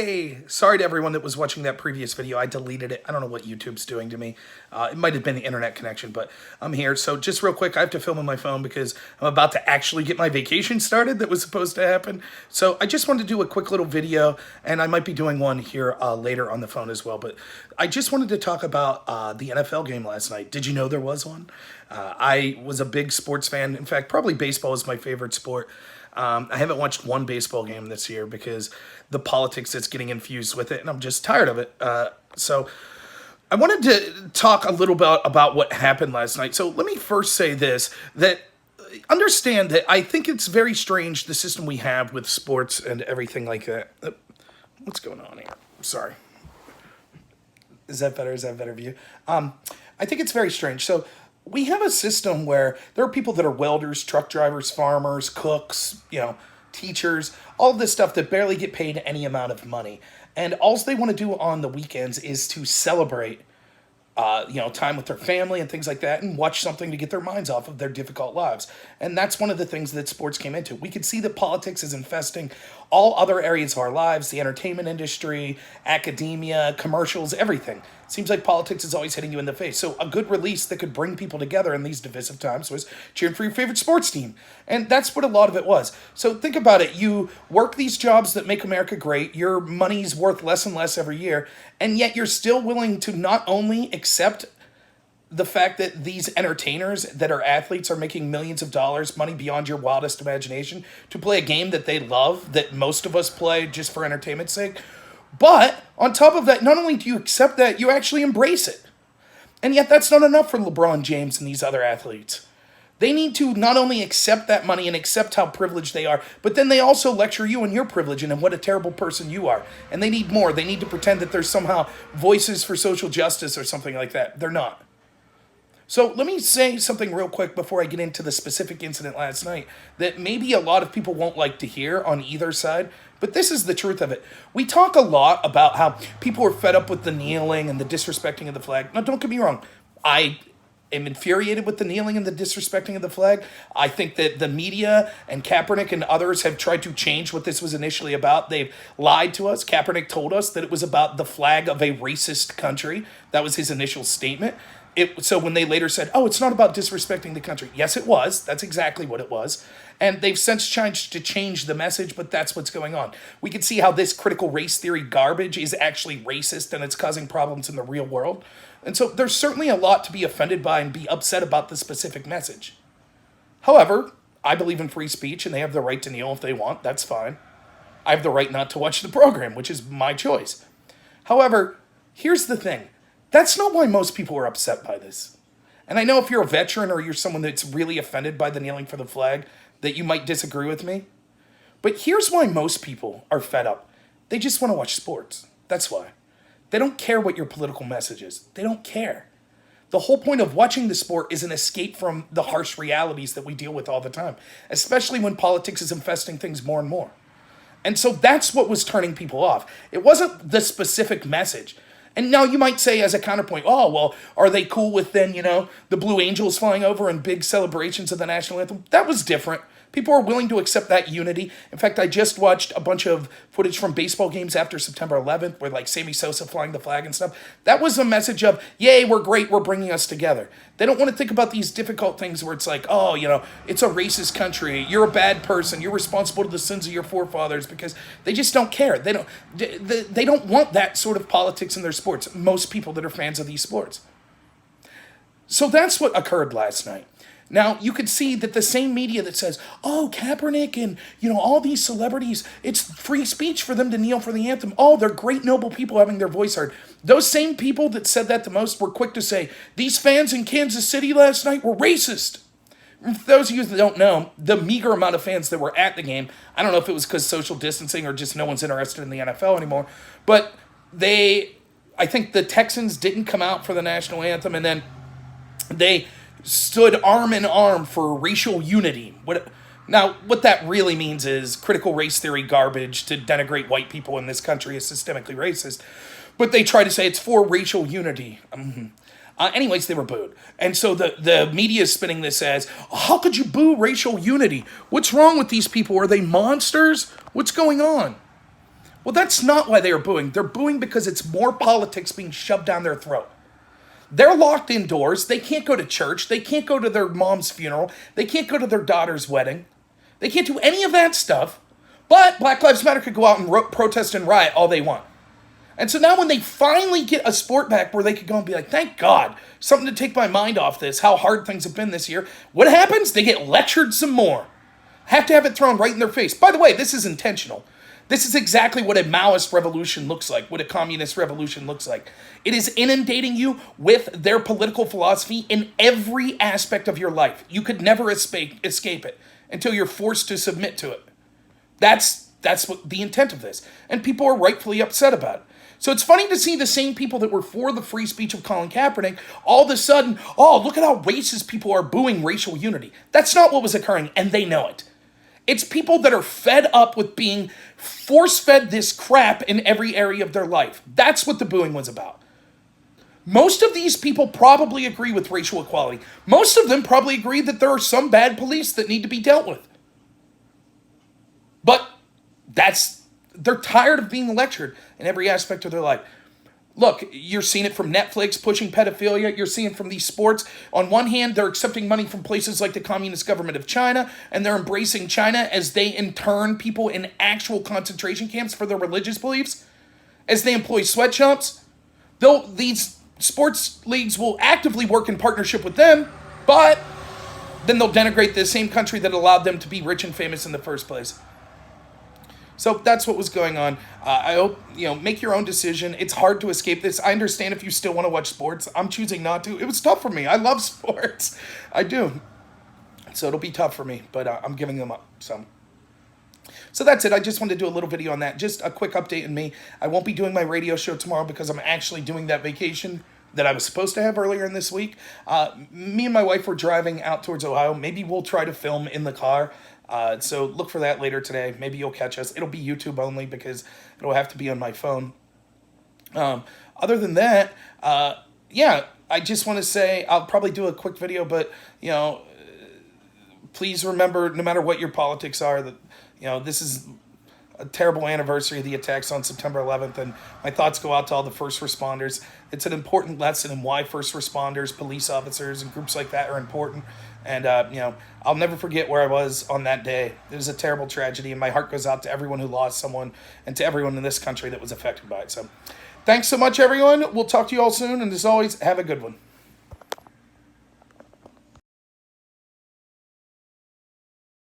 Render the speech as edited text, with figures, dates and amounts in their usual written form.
Hey, sorry to everyone that was watching that previous video. I deleted it. I don't know what YouTube's doing to me. It might have been the internet connection, but I'm here. So just real quick, I have to film on my phone because I'm about to actually get my vacation started that was supposed to happen. So I just wanted to do a quick little video, and I might be doing one here later on the phone as well. But I just wanted to talk about the NFL game last night. Did you know there was one? I was a big sports fan. In fact, probably baseball is my favorite sport. I haven't watched one baseball game this year because the politics that's getting infused with it, and I'm just tired of it. So I wanted to talk a little bit about what happened last night. So let me first say this, that understand that I think it's very strange, the system we have with sports and everything like that. What's going on here? Sorry. Is that better? Is that a better view? I think it's very strange. So we have a system where there are people that are welders, truck drivers, farmers, cooks, teachers, all of this stuff that barely get paid any amount of money. And all they want to do on the weekends is to celebrate, time with their family and things like that, and watch something to get their minds off of their difficult lives. And that's one of the things that sports came into. We could see that politics is infesting all other areas of our lives, the entertainment industry, academia, commercials, everything. Seems like politics is always hitting you in the face. So a good release that could bring people together in these divisive times was cheering for your favorite sports team. And that's what a lot of it was. So think about it. You work these jobs that make America great. Your money's worth less and less every year. And yet you're still willing to not only accept the fact that these entertainers that are athletes are making millions of dollars, money beyond your wildest imagination, to play a game that they love, that most of us play just for entertainment's sake. But on top of that, not only do you accept that, you actually embrace it. And yet that's not enough for LeBron James and these other athletes. They need to not only accept that money and accept how privileged they are, but then they also lecture you on your privilege and what a terrible person you are. And they need more. They need to pretend that there's somehow voices for social justice or something like that. They're not. So let me say something real quick before I get into the specific incident last night that maybe a lot of people won't like to hear on either side, but this is the truth of it. We talk a lot about how people are fed up with the kneeling and the disrespecting of the flag. Now, don't get me wrong. I am infuriated with the kneeling and the disrespecting of the flag. I think that the media and Kaepernick and others have tried to change what this was initially about. They've lied to us. Kaepernick told us that it was about the flag of a racist country. That was his initial statement. So when they later said, oh, it's not about disrespecting the country. Yes, it was. That's exactly what it was. And they've since changed to change the message, but that's what's going on. We can see how this critical race theory garbage is actually racist and it's causing problems in the real world. And so there's certainly a lot to be offended by and be upset about the specific message. However, I believe in free speech and they have the right to kneel if they want. That's fine. I have the right not to watch the program, which is my choice. However, here's the thing. That's not why most people are upset by this. And I know if you're a veteran or you're someone that's really offended by the kneeling for the flag, that you might disagree with me. But here's why most people are fed up. They just want to watch sports. That's why. They don't care what your political message is. They don't care. The whole point of watching the sport is an escape from the harsh realities that we deal with all the time, especially when politics is infesting things more and more. And so that's what was turning people off. It wasn't the specific message. And now you might say as a counterpoint, oh, well, are they cool with then, the Blue Angels flying over and big celebrations of the national anthem? That was different. People are willing to accept that unity. In fact, I just watched a bunch of footage from baseball games after September 11th where like Sammy Sosa flying the flag and stuff. That was a message of, yay, we're great, we're bringing us together. They don't want to think about these difficult things where it's like, oh, it's a racist country. You're a bad person. You're responsible to the sins of your forefathers, because they just don't care. They don't want that sort of politics in their sports, most people that are fans of these sports. So that's what occurred last night. Now, you could see that the same media that says, oh, Kaepernick and, all these celebrities, it's free speech for them to kneel for the anthem. Oh, they're great, noble people having their voice heard. Those same people that said that the most were quick to say, these fans in Kansas City last night were racist. For those of you that don't know, the meager amount of fans that were at the game, I don't know if it was because social distancing or just no one's interested in the NFL anymore, but I think the Texans didn't come out for the national anthem, and then they stood arm in arm for racial unity. What that really means is critical race theory garbage to denigrate white people in this country is systemically racist. But they try to say it's for racial unity. Anyways, they were booed. And so the media is spinning this as, how could you boo racial unity? What's wrong with these people? Are they monsters? What's going on? Well, that's not why they are booing. They're booing because it's more politics being shoved down their throat. They're locked indoors. They can't go to church. They can't go to their mom's funeral. They can't go to their daughter's wedding. They can't do any of that stuff. But Black Lives Matter could go out and protest and riot all they want. And so now when they finally get a sport back where they could go and be like, thank God, something to take my mind off this, how hard things have been this year, what happens? They get lectured some more. Have to have it thrown right in their face. By the way, this is intentional. This is exactly what a Maoist revolution looks like, what a communist revolution looks like. It is inundating you with their political philosophy in every aspect of your life. You could never escape it until you're forced to submit to it. That's what the intent of this. And people are rightfully upset about it. So it's funny to see the same people that were for the free speech of Colin Kaepernick all of a sudden, oh, look at how racist people are booing racial unity. That's not what was occurring, and they know it. It's people that are fed up with being force-fed this crap in every area of their life. That's what the booing was about. Most of these people probably agree with racial equality. Most of them probably agree that there are some bad police that need to be dealt with. But they're tired of being lectured in every aspect of their life. Look, you're seeing it from Netflix pushing pedophilia. You're seeing it from these sports. On one hand, they're accepting money from places like the Communist government of China, and they're embracing China as they intern people in actual concentration camps for their religious beliefs, as they employ sweatshops. These sports leagues will actively work in partnership with them, but then they'll denigrate the same country that allowed them to be rich and famous in the first place. So that's what was going on. I hope, make your own decision. It's hard to escape this. I understand if you still want to watch sports. I'm choosing not to. It was tough for me. I love sports. I do. So it'll be tough for me, but I'm giving them up. So that's it. I just wanted to do a little video on that. Just a quick update on me. I won't be doing my radio show tomorrow because I'm actually doing that vacation that I was supposed to have earlier in this week. Me and my wife were driving out towards Ohio. Maybe we'll try to film in the car. So look for that later today. Maybe you'll catch us. It'll be YouTube only because it'll have to be on my phone. Other than that, I just want to say I'll probably do a quick video, but, please remember, no matter what your politics are, that, this is a terrible anniversary of the attacks on September 11th, and my thoughts go out to all the first responders. It's an important lesson in why first responders, police officers, and groups like that are important. And, I'll never forget where I was on that day. It was a terrible tragedy, and my heart goes out to everyone who lost someone and to everyone in this country that was affected by it. So thanks so much, everyone. We'll talk to you all soon, and as always, have a good one.